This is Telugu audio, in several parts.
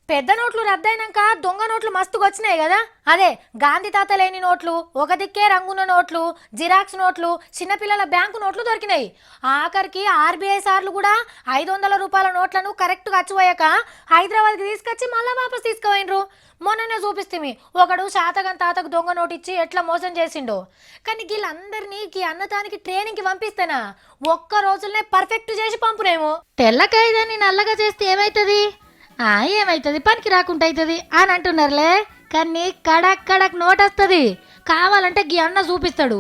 పెద్ద నోట్లు రద్దయినాక దొంగ నోట్లు మస్తుగా వచ్చినాయి కదా. అదే గాంధీ తాత లేని నోట్లు, ఒక దిక్కే రంగున్న నోట్లు, జిరాక్స్ నోట్లు, చిన్నపిల్లల బ్యాంకు నోట్లు దొరికినాయి. ఆఖరికి ఆర్బీఐ సార్లు కూడా 500 రూపాయల నోట్లను కరెక్ట్గా అచ్చిపోయాక హైదరాబాద్కి తీసుకొచ్చి మళ్ళా వాపస్ తీసుకుపోయినరు. మొన్ననే చూపిస్తుంది ఒకడు శాతగన్ తాతకు దొంగ నోటు ఇచ్చి ఎట్లా మోసం చేసిండో. కానీ వీళ్ళందరినీ అన్నదానికి ట్రైనింగ్కి పంపిస్తేనా ఒక్క రోజులనే పర్ఫెక్ట్ చేసి పంపునేమో. తెల్లకాయదాన్ని నల్లగా చేస్తే ఏమైతుంది? ఏమైతుంది, పనికి రాకుండా అవుతుంది అని అంటున్నారులే. కానీ కడక్ కడక్ నోట్ వస్తుంది. కావాలంటే గీ అన్న చూపిస్తాడు.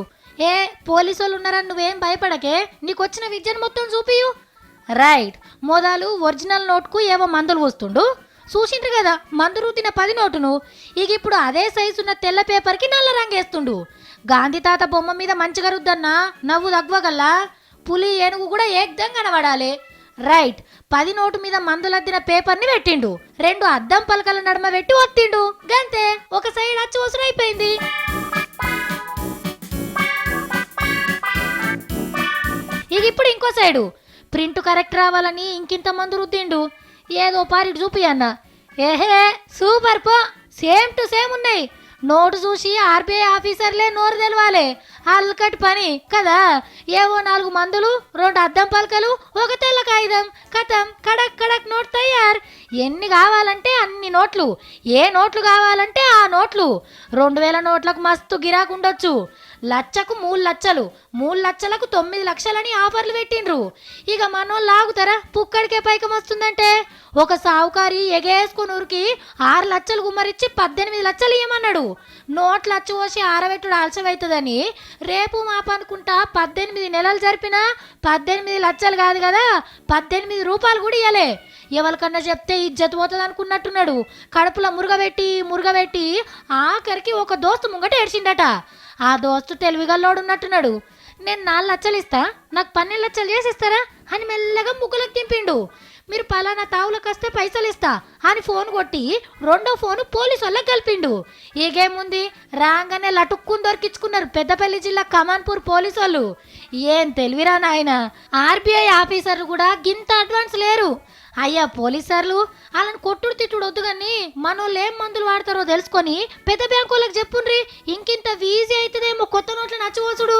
పోలీసు వాళ్ళు ఉన్నారని నువ్వేం భయపడకే, నీకు వచ్చిన విద్యను మొత్తం చూపియు. రైట్, మొదలు ఒరిజినల్ నోట్కు ఏవో మందులు పోస్తుండు. చూసిండ్రు కదా మందు రూతిన 10 నోటును. ఇక ఇప్పుడు అదే సైజు ఉన్న తెల్ల పేపర్కి నల్ల రంగేస్తుండు. గాంధీ తాత బొమ్మ మీద మంచిగా రుద్దన్నా నవ్వు తగ్గవగల్లా. పులి ఏనుగు కూడా ఏకదం కనబడాలి. రైట్, 10 నోటు మీద మందులద్దిన పేపర్ని పెట్టిండు. 2 అద్దం పలకల నడుమ పెట్టి ఒత్తిండు. గంతే, ఒక సైడ్ అచ్చి వసూలు అయిపోయింది. ఇక ఇప్పుడు ఇంకో సైడు ప్రింట్ కరెక్ట్ రావాలని ఇంకింత మందు రుద్దిండు. ఏదో పారిటి చూపి అన్న. సూపర్ పో, సేమ్ టు సేమ్ ఉన్నాయి. నోటు చూసి ఆర్బీఐ ఆఫీసర్లే నోరు తెలవాలి. అల్కటి పని కదా. ఏవో 4 మందులు, 2 అద్దం పలకలు, ఒక తెల్ల కాగితం, కథం కడక్ కడక్ నోట్ తయారు. ఎన్ని కావాలంటే అన్ని నోట్లు, ఏ నోట్లు కావాలంటే ఆ నోట్లు. 2000 నోట్లకు మస్తు గిరాకు ఉండొచ్చు. లచ్చకు 3 లక్షలు, 3 లక్షలకు 9 లక్షలని ఆఫర్లు పెట్టిండ్రు. ఇక మనోళ్ళు ఆగుతారా? పుక్కడికే పైకం వస్తుందంటే. ఒక సావుకారి ఎగేసుకుని ఊరికి 6 లక్షలు గుమ్మరిచ్చి 18 లక్షలు ఇవ్వమన్నాడు. నోట్లు అచ్చు పోసి ఆరబెట్టుడు ఆలస్యమవుతుందని రేపు మాపనుకుంటా 18 నెలలు జరిపినా 18 లక్షలు కాదు కదా, 18 రూపాయలు కూడా ఇవ్వలే. ఎవరికన్నా చెప్తే ఇజ్జత్ పోతుంది అనుకున్నట్టున్నాడు. కడుపులో మురుగబెట్టి ఆఖరికి ఒక దోస్తు ముంగట ఏడ్చిండట. ఆ దోస్తు తెలివిగల్లోడు ఉన్నట్టున్నాడు. నేను 4 లక్షలు ఇస్తా, నాకు 12 లక్షలు చేసి ఇస్తారా అని మెల్లగా ముగ్గులకు దింపిండు. మీరు పలానా తావులకు వస్తే పైసలు ఇస్తా అని ఫోన్ కొట్టి 2వ ఫోను పోలీసు వాళ్ళకి కలిపిండు. ఈగేముంది, రాగానే లటుక్కుని దొరికించుకున్నారు పెద్దపల్లి జిల్లా కమాన్పూర్ పోలీసు వాళ్ళు. ఏం తెలివిరా నాయన. ఆర్బీఐ ఆఫీసర్లు కూడా గింత అడ్వాన్స్ లేరు. అయ్యా పోలీసర్లు వాళ్ళని కొట్టుడు తిట్టుడు వద్దు కానీ మనోళ్ళు ఏం మందులు వాడతారో తెలుసుకొని పెద్ద బ్యాంకు వాళ్ళకి చెప్పుండ్రి. ఇంకింత ఈజీ అవుతుందేమో కొత్త నోట్లను నచ్చవచ్చుడు.